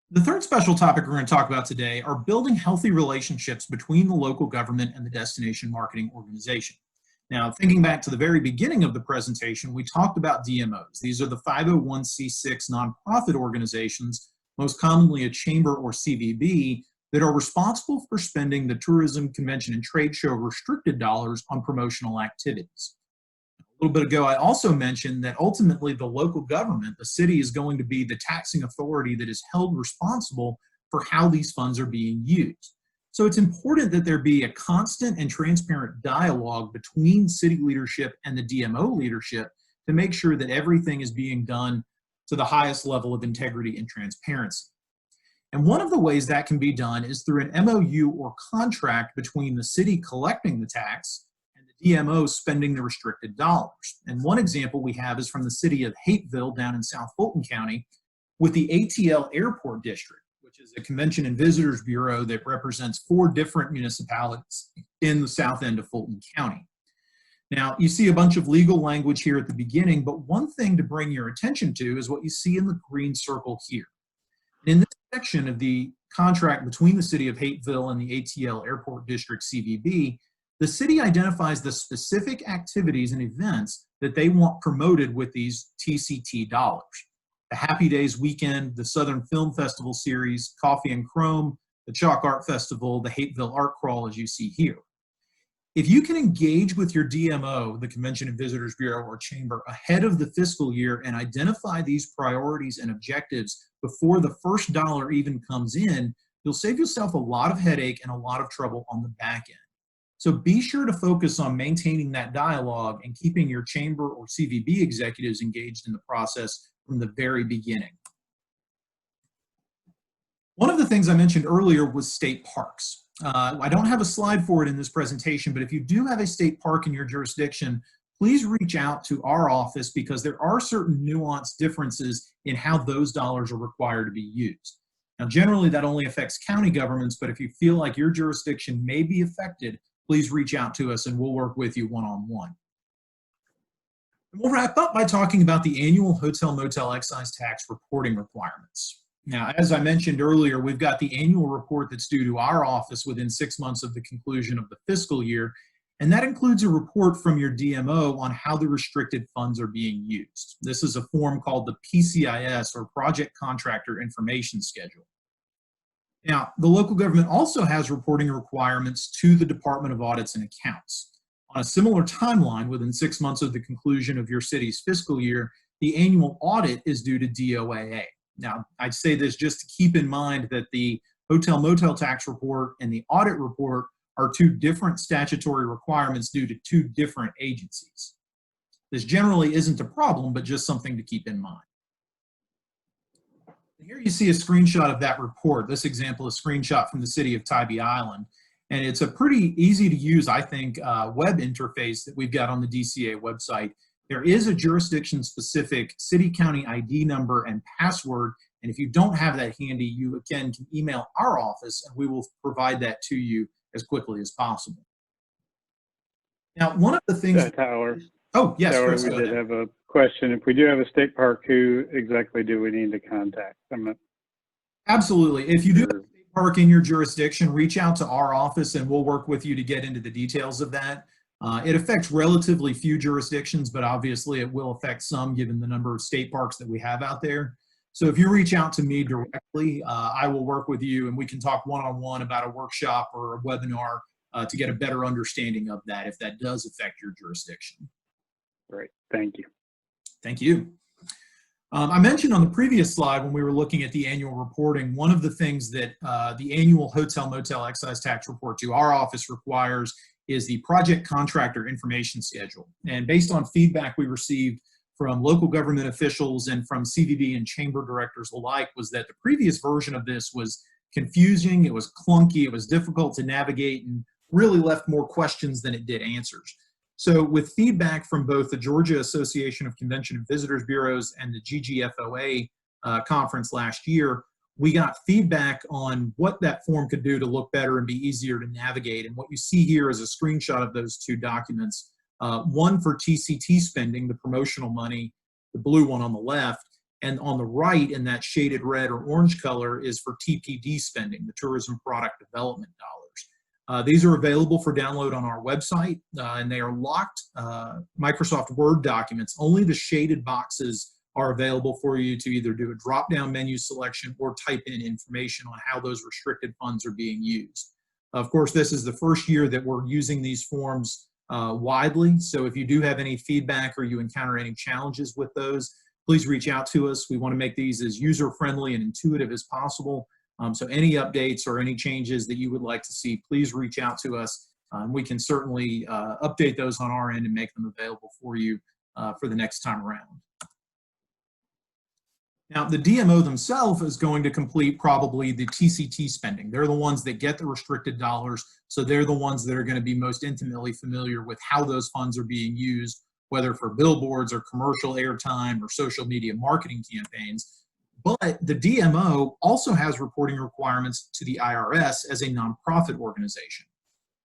The third special topic we're going to talk about today are building healthy relationships between the local government and the destination marketing organization. Now, thinking back to the very beginning of the presentation, we talked about DMOs. These are the 501c6 nonprofit organizations, most commonly a chamber or CVB, that are responsible for spending the tourism, convention, and trade show restricted dollars on promotional activities. A little bit ago, I also mentioned that ultimately the local government, the city, is going to be the taxing authority that is held responsible for how these funds are being used. So it's important that there be a constant and transparent dialogue between city leadership and the DMO leadership to make sure that everything is being done to the highest level of integrity and transparency. And one of the ways that can be done is through an MOU or contract between the city collecting the tax and the DMO spending the restricted dollars. And one example we have is from the city of Hapeville down in South Fulton County with the ATL Airport District, which is is a Convention and Visitors Bureau that represents 4 different municipalities in the south end of Fulton County. Now, you see a bunch of legal language here at the beginning, but one thing to bring your attention to is what you see in the green circle here. In this section of the contract between the City of Hapeville and the ATL Airport District CVB, the city identifies the specific activities and events that they want promoted with these TCT dollars. The Happy Days Weekend, the Southern Film Festival Series, Coffee and Chrome, the Chalk Art Festival, the Hapeville Art Crawl, as you see here. If you can engage with your DMO, the Convention and Visitors Bureau or Chamber, ahead of the fiscal year and identify these priorities and objectives before the first dollar even comes in, you'll save yourself a lot of headache and a lot of trouble on the back end. So be sure to focus on maintaining that dialogue and keeping your Chamber or CVB executives engaged in the process from the very beginning. One of the things I mentioned earlier was state parks. I don't have a slide for it in this presentation, but if you do have a state park in your jurisdiction, please reach out to our office because there are certain nuanced differences in how those dollars are required to be used. Now, generally that only affects county governments, but if you feel like your jurisdiction may be affected, please reach out to us and we'll work with you one-on-one. We'll wrap up by talking about the annual hotel motel excise tax reporting requirements. Now, as I mentioned earlier, we've got the annual report that's due to our office within 6 months of the conclusion of the fiscal year, and that includes a report from your DMO on how the restricted funds are being used. This is a form called the PCIS, or Project Contractor Information Schedule. Now, the local government also has reporting requirements to the Department of Audits and Accounts. On a similar timeline, within 6 months of the conclusion of your city's fiscal year, the annual audit is due to DOAA. Now, I'd say this just to keep in mind that the hotel motel tax report and the audit report are 2 different statutory requirements due to 2 different agencies. This generally isn't a problem, but just something to keep in mind. Here you see a screenshot of that report. This example is a screenshot from the city of Tybee Island. And it's a pretty easy to use, I think, web interface that we've got on the DCA website. There is a jurisdiction-specific city-county ID number and password, and if you don't have that handy, you, again, can email our office, and we will provide that to you as quickly as possible. Now, one of the things... Tyler. Oh, yes, Tyler, Chris, we did have a question. If we do have a state park, who exactly do we need to contact? Absolutely. If you do have a state park in your jurisdiction, reach out to our office, and we'll work with you to get into the details of that. It affects relatively few jurisdictions, but obviously it will affect some given the number of state parks that we have out there. So if you reach out to me directly, I will work with you and we can talk one-on-one about a workshop or a webinar to get a better understanding of that if that does affect your jurisdiction. Great, thank you. Thank you. I mentioned on the previous slide when we were looking at the annual reporting, one of the things that the annual hotel motel excise tax report to our office requires is the project contractor information schedule. And based on feedback we received from local government officials and from CVB and chamber directors alike was that the previous version of this was confusing, it was clunky, it was difficult to navigate, and really left more questions than it did answers. So with feedback from both the Georgia Association of Convention and Visitors Bureaus and the GGFOA conference last year, we got feedback on what that form could do to look better and be easier to navigate. And what you see here is a screenshot of those 2 documents. One for TCT spending, the promotional money, the blue one on the left, and on the right in that shaded red or orange color is for TPD spending, the Tourism Product Development dollars. These are available for download on our website, and they are locked Microsoft Word documents. Only the shaded boxes are available for you to either do a drop-down menu selection or type in information on how those restricted funds are being used. Of course, this is the first year that we're using these forms widely, so if you do have any feedback or you encounter any challenges with those, please reach out to us. We want to make these as user-friendly and intuitive as possible. So any updates or any changes that you would like to see, please reach out to us. We can certainly update those on our end and make them available for you for the next time around. Now, the DMO themselves is going to complete probably the TCT spending. They're the ones that get the restricted dollars, so they're the ones that are going to be most intimately familiar with how those funds are being used, whether for billboards or commercial airtime or social media marketing campaigns. But the DMO also has reporting requirements to the IRS as a nonprofit organization.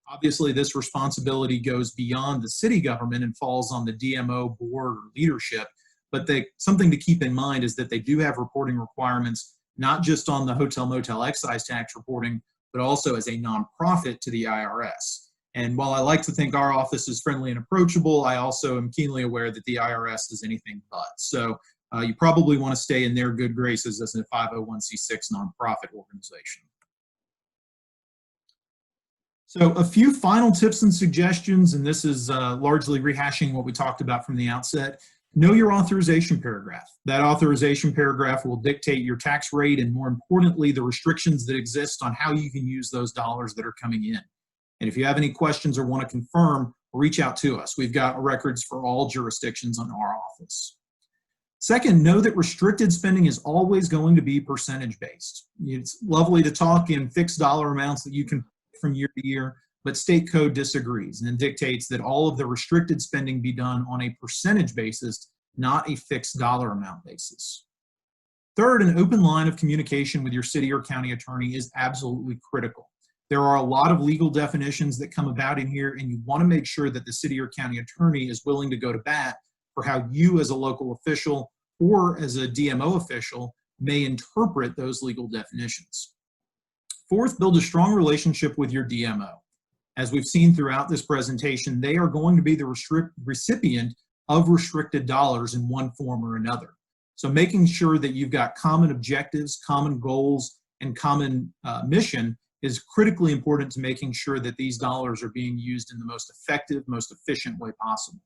Obviously, this responsibility goes beyond the city government and falls on the DMO board or leadership. But something to keep in mind is that they do have reporting requirements, not just on the hotel motel excise tax reporting, but also as a nonprofit to the IRS. And while I like to think our office is friendly and approachable, I also am keenly aware that the IRS is anything but. So you probably want to stay in their good graces as a 501c6 nonprofit organization. So a few final tips and suggestions, and this is largely rehashing what we talked about from the outset. Know your authorization paragraph. That authorization paragraph will dictate your tax rate and, more importantly, the restrictions that exist on how you can use those dollars that are coming in. And if you have any questions or want to confirm, reach out to us. We've got records for all jurisdictions on our office. Second, know that restricted spending is always going to be percentage-based. It's lovely to talk in fixed dollar amounts that you can from year to year, but state code disagrees and dictates that all of the restricted spending be done on a percentage basis, not a fixed dollar amount basis. Third, an open line of communication with your city or county attorney is absolutely critical. There are a lot of legal definitions that come about in here, and you want to make sure that the city or county attorney is willing to go to bat for how you as a local official or as a DMO official may interpret those legal definitions. Fourth, build a strong relationship with your DMO. As we've seen throughout this presentation, they are going to be the recipient of restricted dollars in one form or another. So making sure that you've got common objectives, common goals, and common mission is critically important to making sure that these dollars are being used in the most effective, most efficient way possible.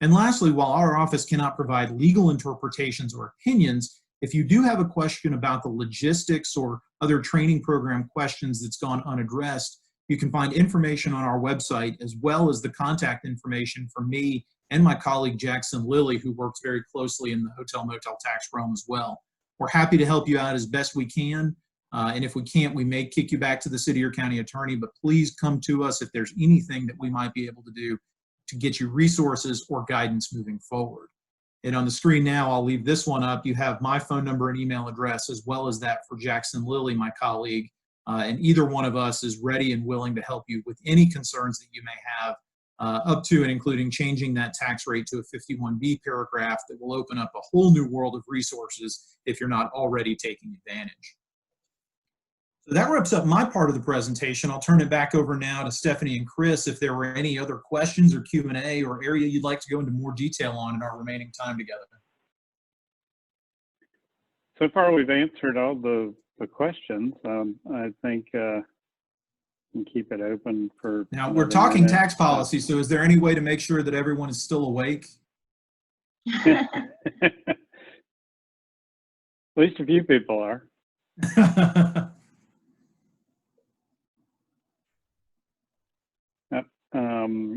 And lastly, while our office cannot provide legal interpretations or opinions, if you do have a question about the logistics or other training program questions that's gone unaddressed, you can find information on our website as well as the contact information for me and my colleague Jackson Lilly, who works very closely in the hotel motel tax realm as well. We're happy to help you out as best we can. And if we can't, we may kick you back to the city or county attorney, but please come to us if there's anything that we might be able to do to get you resources or guidance moving forward. And on the screen now, I'll leave this one up. You have my phone number and email address, as well as that for Jackson Lilly, my colleague. And either one of us is ready and willing to help you with any concerns that you may have, up to and including changing that tax rate to a 51B paragraph that will open up a whole new world of resources if you're not already taking advantage. So that wraps up my part of the presentation. I'll turn it back over now to Stephanie and Chris if there were any other questions or Q&A or area you'd like to go into more detail on in our remaining time together. So far, we've answered all the questions. I think we can keep it open for. Now, we're talking tax policy, so is there any way to make sure that everyone is still awake? At least a few people are.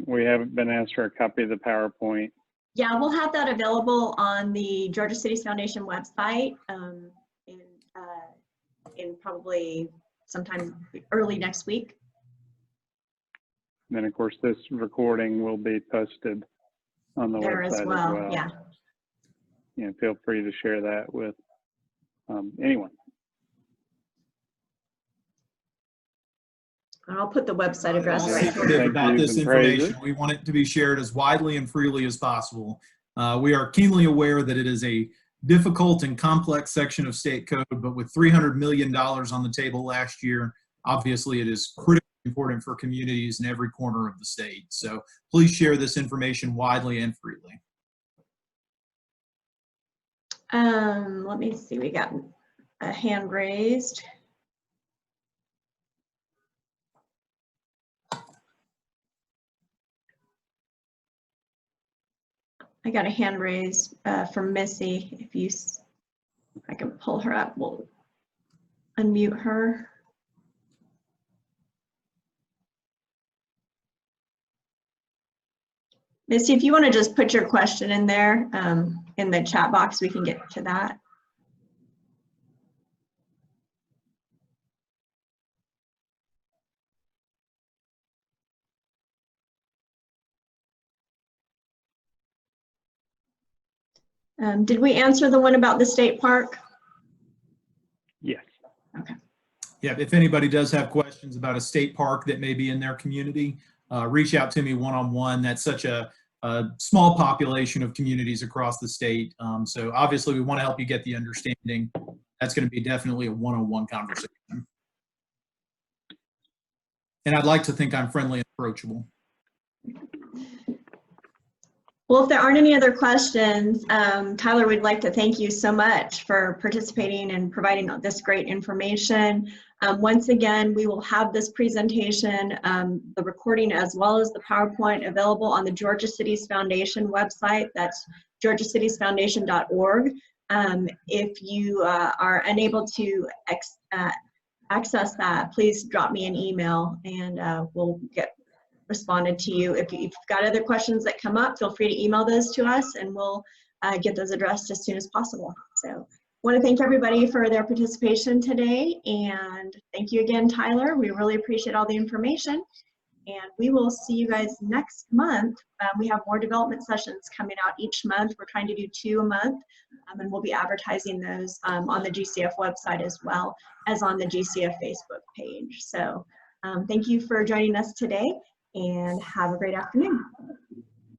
We haven't been asked for a copy of the PowerPoint. Yeah, we'll have that available on the Georgia Cities Foundation website in probably sometime early next week. And then, of course, this recording will be posted on the there website as well. Yeah. Yeah, feel free to share that with anyone. And I'll put the website address right here. here. About this information, we want it to be shared as widely and freely as possible. We are keenly aware that it is a difficult and complex section of state code, but with $300 million on the table last year, obviously it is critically important for communities in every corner of the state. So please share this information widely and freely. Let me see, we got a hand raised. I got a hand raised from Missy. If I can pull her up, we'll unmute her. Missy, if you want to just put your question in there in the chat box, we can get to that. Did we answer the one about the state park? Yeah, if anybody does have questions about a state park that may be in their community, reach out to me one-on-one. That's such a small population of communities across the state. So obviously we want to help you get the understanding. That's going to be definitely a one-on-one conversation. And I'd like to think I'm friendly and approachable. Well, if there aren't any other questions, Tyler, we'd like to thank you so much for participating and providing this great information. Once again, we will have this presentation, the recording as well as the PowerPoint available on the Georgia Cities Foundation website. That's georgiacitiesfoundation.org. If you are unable to access that, please drop me an email and we'll get responded to you. If you've got other questions that come up, feel free to email those to us and we'll get those addressed as soon as possible. So I want to thank everybody for their participation today, and thank you again, Tyler. We really appreciate all the information, and we will see you guys next month. We have more development sessions coming out each month. We're trying to do 2 a month, and we'll be advertising those on the GCF website as well as on the GCF Facebook page. So thank you for joining us today, and have a great afternoon.